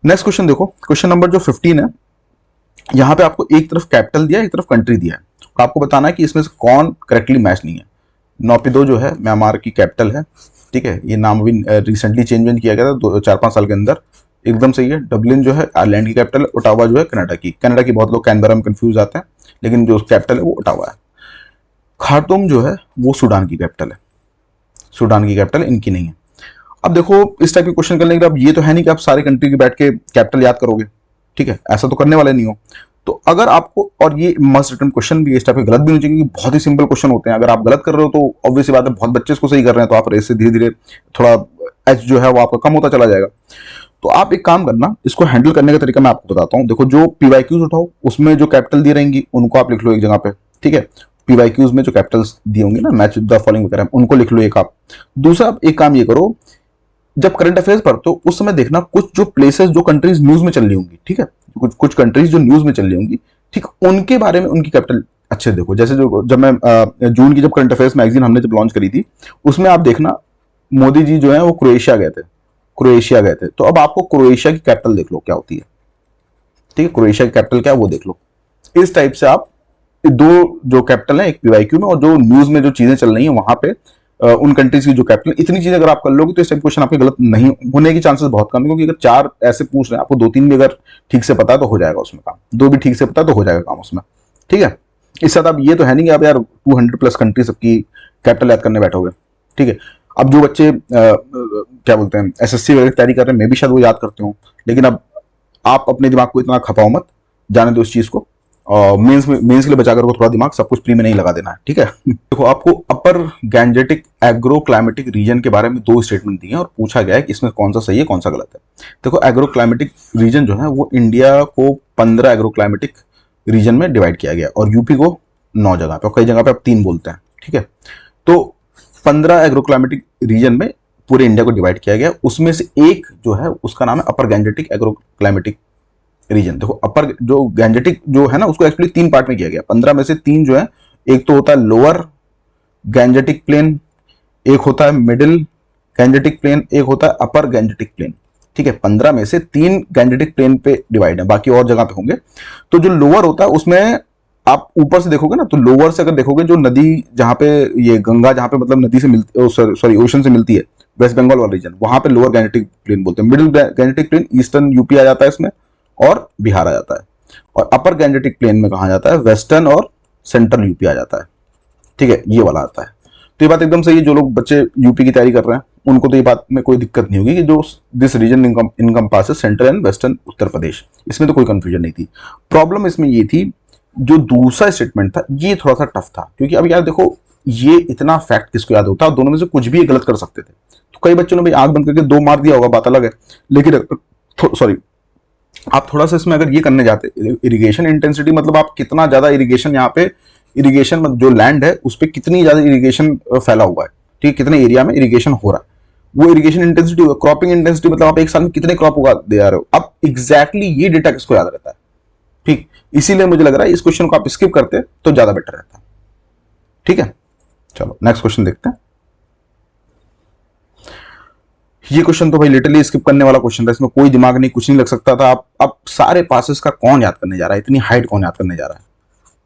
नेक्स्ट क्वेश्चन देखो, क्वेश्चन नंबर जो 15 है, यहाँ पे आपको एक तरफ कैपिटल दिया है, एक तरफ कंट्री दिया है, आपको बताना है कि इसमें से कौन करेक्टली मैच नहीं है। नॉपिदो जो है म्यांमार की कैपिटल है, ठीक है, ये नाम अभी रिसेंटली चेंज किया गया था 4-5 साल के अंदर, एकदम सही है। डबलिन जो है आयरलैंड की कैपिटल है, ओटावा जो है कनाडा की बहुत लोग कैनबरा में कंफ्यूज आते हैं, लेकिन जो कैपिटल है वो ओटावा है। खार्टूम जो है वो सूडान की कैपिटल है, सूडान की कैपिटल इनकी नहीं है। अब देखो इस टाइप के क्वेश्चन करने के लिए अब ये तो है नहीं कि आप सारे कंट्री की बैठ के कैपिटल याद करोगे, ठीक है, ऐसा तो करने वाले नहीं हो। तो अगर आपको, और ये मस्ट रिटर्न क्वेश्चन भी इस टाइप के गलत भी नहीं चाहिए, क्योंकि बहुत ही सिंपल क्वेश्चन होते हैं, अगर आप गलत कर रहे हो तो ऑब्वियस बात है, बहुत बच्चे इसको सही कर रहे हैं, तो आप रेस से धीरे धीरे थोड़ा एच जो है वो आपका कम होता चला जाएगा। तो आप एक काम करना, इसको हैंडल करने का तरीका मैं आपको बताता हूँ। देखो, जो पीवाईक्यूज उठाओ उसमें जो कैपिटल दी रहेंगी उनको आप लिख लो एक जगह पे, ठीक है, पीवाईक्यूज में जो कैपिटल्स दी होंगी ना, मैच द फॉलोइंग वगैरह, उनको लिख लो एक आप। दूसरा, आप एक काम ये करो, जब करंट अफेयर्स पढ़ते हो उस समय देखना कुछ जो प्लेसेस, जो कंट्रीज न्यूज में चल रही होंगी, ठीक है, कुछ कंट्रीज जो न्यूज में चल रही होंगी, ठीक, उनके बारे में उनकी कैपिटल अच्छे से देखो। जैसे जो जब मैं जून की जब करंट अफेयर्स मैगजीन हमने जब लॉन्च करी थी, उसमें आप देखना मोदी जी जो है वो क्रोएशिया गए थे, तो अब आपको क्रोएशिया की कैपिटल देख लो क्या होती है, ठीक है, क्रोएशिया की कैपिटल क्या है वो देख लो। इस टाइप से आप दो जो कैपिटल है, एक पीवाईक्यू में और जो न्यूज में जो चीजें चल रही है वहां पे उन कंट्रीज की जो कैपिटल, इतनी चीजें अगर आप कर लोगे तो इस टाइप क्वेश्चन आपके गलत नहीं होने की चांसेस बहुत कम है, क्योंकि अगर 4 ऐसे पूछ रहे हैं, आपको 2-3 भी अगर ठीक से पता है तो हो जाएगा उसमें काम, 2 भी ठीक से पता तो हो जाएगा काम उसमें। ठीक है, इस साथ आप ये तो है नहीं कि आप यार 200+ कंट्री सबकी कैपिटल याद करने बैठोगे। ठीक है, अब जो बच्चे क्या बोलते हैं एसएससी वगैरह की तैयारी कर रहे हैं, मैं भी शायद वो याद करते हूँ, लेकिन अब आप अपने दिमाग को इतना खपाओ मत, जाने दो इस चीज को, और मेंस के लिए बचा कर थोड़ा दिमाग, सब कुछ प्री में नहीं लगा देना है। ठीक है, देखो आपको अपर गैंजेटिक एग्रो क्लाइमेटिक रीजन के बारे में 2 स्टेटमेंट दिए हैं और पूछा गया है कि इसमें कौन सा सही है कौन सा गलत है। देखो, एग्रो क्लाइमेटिक रीजन जो है वो इंडिया को 15 एग्रो क्लाइमेटिक रीजन में डिवाइड किया गया और यूपी को 9 जगह पे, और कई जगह पे आप 3 बोलते हैं। ठीक है, तो 15 एग्रो क्लाइमेटिक रीजन में पूरे इंडिया को डिवाइड किया गया, उसमें से एक जो है उसका नाम है अपर गैंजेटिक एग्रो क्लाइमेटिक रीजन। देखो, अपर जो गैंजेटिक जो है ना, उसको एक्चुअली 3 पार्ट में किया गया, 15 में से 3 जो है, एक तो होता है लोअर गैंजेटिक प्लेन, एक होता है मिडिल गैंजेटिक प्लेन, एक होता है अपर गैंजेटिक प्लेन। ठीक है, 15 में से 3 गैंजेटिक प्लेन पे डिवाइड है, बाकी और जगह पे होंगे। तो जो लोअर होता है उसमें आप ऊपर से देखोगे ना, तो लोअर से अगर देखोगे, जो नदी जहां पे ये गंगा जहां पे मतलब नदी से मिलती, सॉरी ओशन से मिलती है, वेस्ट बंगाल वाला रीजन, वहां पे लोअर गैंजेटिक प्लेन बोलते हैं। Middle Gangetic plain eastern UP आ जाता है इसमें और बिहार आ जाता है, और अपर गैंजेटिक प्लेन में कहा जाता है वेस्टर्न और सेंट्रल यूपी आ जाता है। ठीक है, ये वाला आता है। तो ये बात एकदम सही है, जो लोग बच्चे यूपी की तैयारी कर रहे हैं उनको तो ये बात में कोई दिक्कत नहीं होगी कि जो this region encompasses central and western Uttar Pradesh, इसमें तो कोई कंफ्यूजन नहीं थी। प्रॉब्लम इसमें ये थी, जो दूसरा स्टेटमेंट था ये थोड़ा सा टफ था, क्योंकि अब यार देखो, ये इतना फैक्ट किसको याद होता है, दोनों में से कुछ भी गलत कर सकते थे। तो कई बच्चों ने भाई आंख बंद करके 2 मार दिया होगा, बात अलग है, लेकिन सॉरी, आप थोड़ा सा इसमें अगर ये करने जाते, इरिगेशन इंटेंसिटी मतलब आप कितना ज्यादा इरिगेशन, यहाँ पे इरिगेशन मतलब जो लैंड है उस पर कितनी ज्यादा इरिगेशन फैला हुआ है, ठीक है, कितने एरिया में इरिगेशन हो रहा है, वो इरिगेशन इंटेंसिटी। क्रॉपिंग इंटेंसिटी मतलब आप एक साल में कितने क्रॉप उगा दे रहे हो। अब एग्जैक्टली ये डेटा किसको याद रहता है, ठीक, इसीलिए मुझे लग रहा है इस क्वेश्चन को आप स्किप करते तो ज्यादा बेटर रहता। ठीक है, चलो नेक्स्ट क्वेश्चन देखते हैं। ये क्वेश्चन तो भाई लिटरली स्किप करने वाला क्वेश्चन था, इसमें कोई दिमाग नहीं, कुछ नहीं लग सकता था। आप सारे पासेस का कौन याद करने जा रहा है, इतनी हाइट कौन याद करने जा रहा है।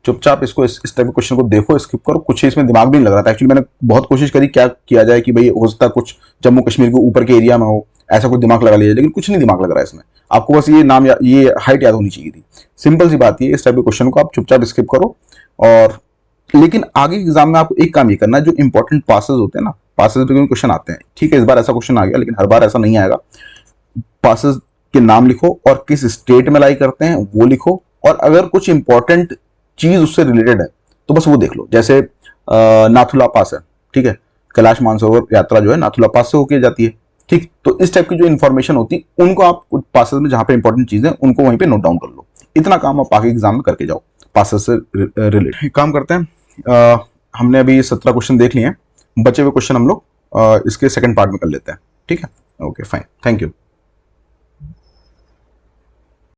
चुपचाप इसको इस टाइप के क्वेश्चन को देखो, स्किप करो, कुछ इसमें दिमाग भी नहीं लग रहा था। एक्चुअली मैंने बहुत कोशिश करी क्या किया जाए कि भाई हो सकता कुछ जम्मू कश्मीर के ऊपर के एरिया में हो, ऐसा कुछ दिमाग लगा लिया, लेकिन कुछ नहीं दिमाग लग रहा है इसमें। आपको बस ये नाम ये हाइट याद होनी चाहिए थी, सिंपल सी बात है। इस टाइप के क्वेश्चन को आप चुपचाप स्किप करो और लेकिन आगे एग्जाम में आपको एक काम ये करना है, जो इंपॉर्टेंट पासेस होते हैं ना, पासेस पे क्वेश्चन आते हैं, ठीक है, इस बार ऐसा क्वेश्चन आ गया, लेकिन हर बार ऐसा नहीं आएगा। पासेस के नाम लिखो और किस स्टेट में लाई करते हैं वो लिखो, और अगर कुछ इंपॉर्टेंट चीज उससे रिलेटेड है तो बस वो देख लो। जैसे नाथुला पास है, ठीक है, कैलाश मानसरोवर यात्रा जो है नाथुला पास से होके जाती है, ठीक। तो इस टाइप की जो इन्फॉर्मेशन होती है उनको आप पासेस में जहां पे इंपॉर्टेंट चीजें उनको वहीं पे नोट डाउन कर लो। इतना काम आप आगे एग्जाम में करके जाओ पासेस से रिलेटेड। काम करते हैं, हमने अभी 17 क्वेश्चन देख लिए हैं, बचे हुए क्वेश्चन हम लोग इसके सेकंड पार्ट में कर लेते हैं, ठीक है। Okay fine, thank you.